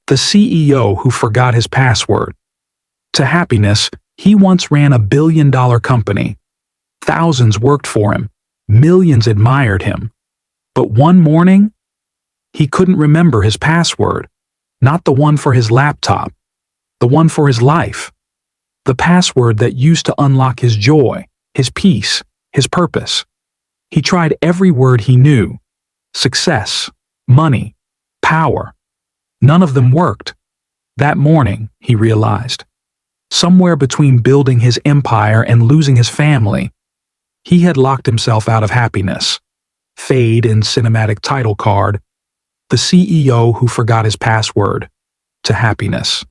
The CEO who forgot his password. To happiness, he once ran a billion-dollar company. Thousands worked for him. Millions admired him. But one morning, he couldn't remember his password. Not the one for his laptop. The one for his life. The password that used to unlock his joy, his peace, his purpose. He tried every word he knew. Success, money, power. None of them worked. That morning, he realized, somewhere between building his empire and losing his family, he had locked himself out of happiness. Fade in cinematic title card. The CEO who forgot his password. To happiness.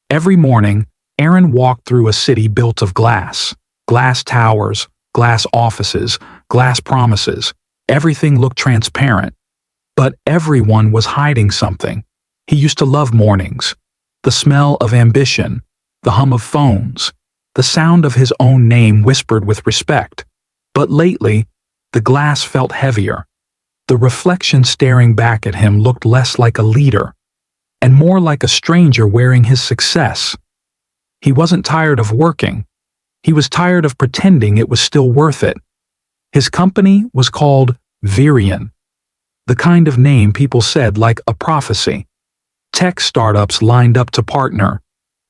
Every morning, Aaron walked through a city built of glass. Glass towers, glass offices, glass promises. Everything looked transparent. But everyone was hiding something. He used to love mornings. The smell of ambition, the hum of phones, the sound of his own name whispered with respect. But lately, the glass felt heavier. The reflection staring back at him looked less like a leader, and more like a stranger wearing his success. He wasn't tired of working. He was tired of pretending it was still worth it. His company was called Virion, the kind of name people said like a prophecy. Tech startups lined up to partner.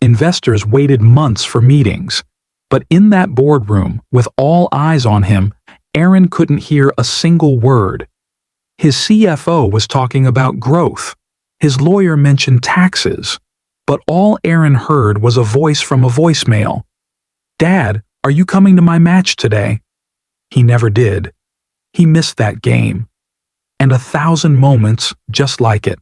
Investors waited months for meetings. But in that boardroom, with all eyes on him, Aaron couldn't hear a single word. His CFO was talking about growth. His lawyer mentioned taxes. But all Aaron heard was a voice from a voicemail. "Dad, are you coming to my match today?" He never did. He missed that game. And 1,000 moments just like it.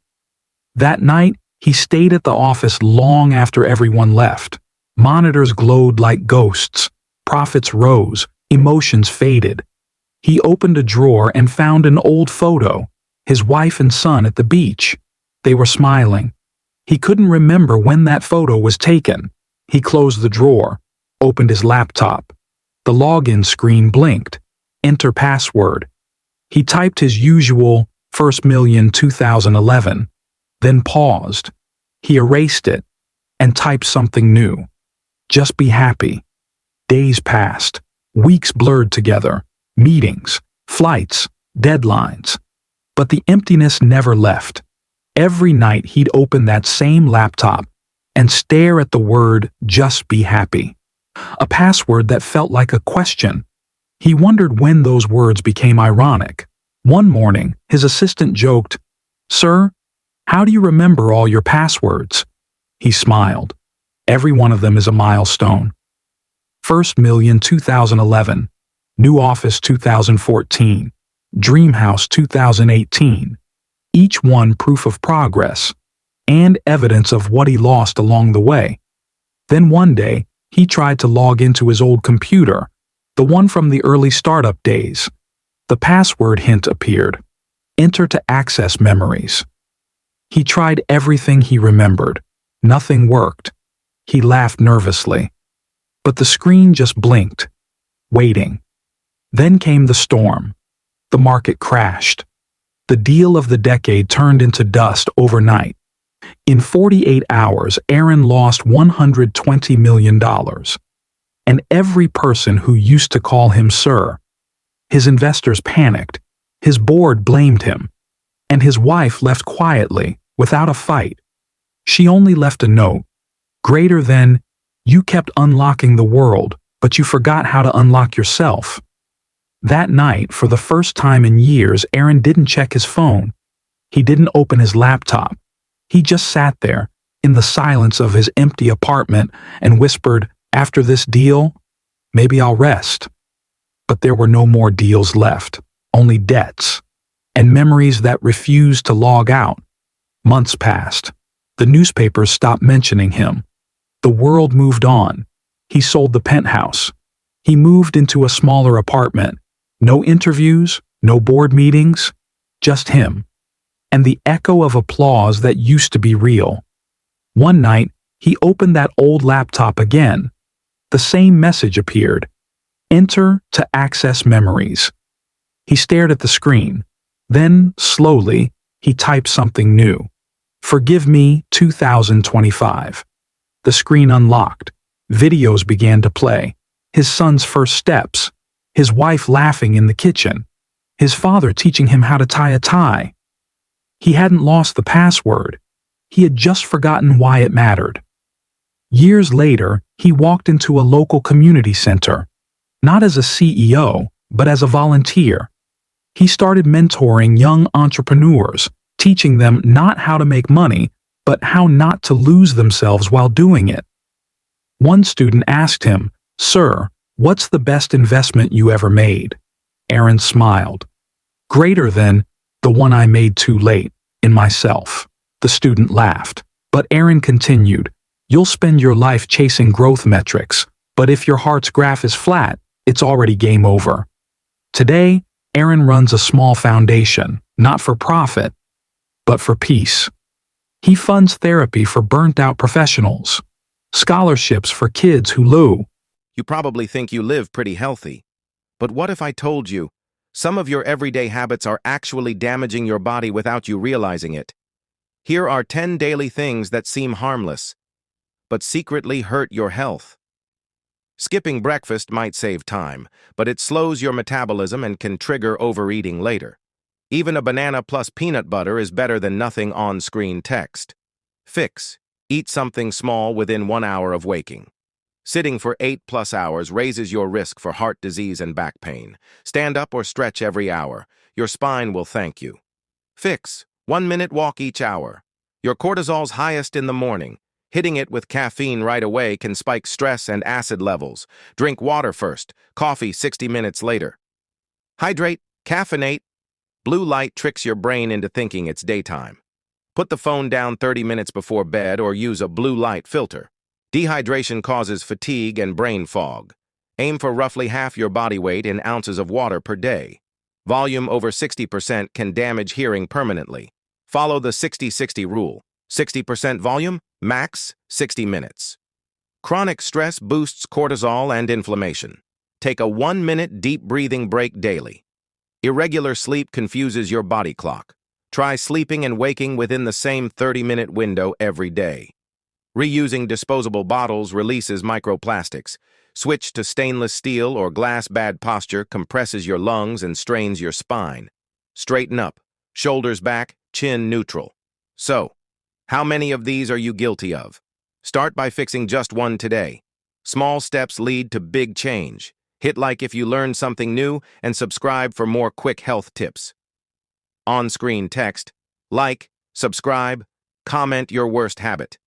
That night, he stayed at the office long after everyone left. Monitors glowed like ghosts. Profits rose. Emotions faded. He opened a drawer and found an old photo. His wife and son at the beach. They were smiling. He couldn't remember when that photo was taken. He closed the drawer, opened his laptop. The login screen blinked. Enter password. He typed his usual first million 2011, then paused. He erased it and typed something new. Just be happy. Days passed. Weeks blurred together. Meetings, flights, deadlines. But the emptiness never left. Every night he'd open that same laptop and stare at the word "just be happy," a password that felt like a question. He wondered when those words became ironic. One morning, his assistant joked, "Sir, how do you remember all your passwords?" He smiled. Every one of them is a milestone. First million 2011, new office 2014, dream house 2018. Each one proof of progress and evidence of what he lost along the way. Then one day, he tried to log into his old computer, the one from the early startup days. The password hint appeared. Enter to access memories. He tried everything he remembered. Nothing worked. He laughed nervously. But the screen just blinked, waiting. Then came the storm. The market crashed. The deal of the decade turned into dust overnight. In 48 hours, Aaron lost $120 million. And every person who used to call him sir. His investors panicked. His board blamed him. And his wife left quietly, without a fight. She only left a note, greater than, "You kept unlocking the world, but you forgot how to unlock yourself." That night, for the first time in years, Aaron didn't check his phone. He didn't open his laptop. He just sat there, in the silence of his empty apartment, and whispered, "After this deal, maybe I'll rest." But there were no more deals left, only debts, and memories that refused to log out. Months passed. The newspapers stopped mentioning him. The world moved on. He sold the penthouse. He moved into a smaller apartment. No interviews, no board meetings, just him. And the echo of applause that used to be real. One night, he opened that old laptop again. The same message appeared. Enter to access memories. He stared at the screen. Then, slowly, he typed something new. Forgive me, 2025. The screen unlocked. Videos began to play. His son's first steps. His wife laughing in the kitchen. His father teaching him how to tie a tie. He hadn't lost the password. He had just forgotten why it mattered. Years later, he walked into a local community center, not as a CEO, but as a volunteer. He started mentoring young entrepreneurs, teaching them not how to make money, but how not to lose themselves while doing it. One student asked him, "Sir, what's the best investment you ever made?" Aaron smiled. "Greater than the one I made too late, in myself." The student laughed. But Aaron continued, "You'll spend your life chasing growth metrics, but if your heart's graph is flat, it's already game over." Today, Aaron runs a small foundation, not for profit, but for peace. He funds therapy for burnt-out professionals, scholarships for kids who lose. You probably think you live pretty healthy. But what if I told you some of your everyday habits are actually damaging your body without you realizing it? Here are 10 daily things that seem harmless, but secretly hurt your health. Skipping breakfast might save time, but it slows your metabolism and can trigger overeating later. Even a banana plus peanut butter is better than nothing on-screen text. Fix: eat something small within 1 hour of waking. Sitting for 8+ hours raises your risk for heart disease and back pain. Stand up or stretch every hour. Your spine will thank you. Fix: 1-minute walk each hour. Your cortisol's highest in the morning. Hitting it with caffeine right away can spike stress and acid levels. Drink water first, coffee 60 minutes later. Hydrate, caffeinate. Blue light tricks your brain into thinking it's daytime. Put the phone down 30 minutes before bed or use a blue light filter. Dehydration causes fatigue and brain fog. Aim for roughly half your body weight in ounces of water per day. Volume over 60% can damage hearing permanently. Follow the 60-60 rule. 60% volume, max 60 minutes. Chronic stress boosts cortisol and inflammation. Take a 1-minute deep breathing break daily. Irregular sleep confuses your body clock. Try sleeping and waking within the same 30-minute window every day. Reusing disposable bottles releases microplastics. Switch to stainless steel or glass. Bad posture compresses your lungs and strains your spine. Straighten up. Shoulders back, chin neutral. So, how many of these are you guilty of? Start by fixing just one today. Small steps lead to big change. Hit like if you learned something new and subscribe for more quick health tips. On-screen text: like, subscribe, comment your worst habit.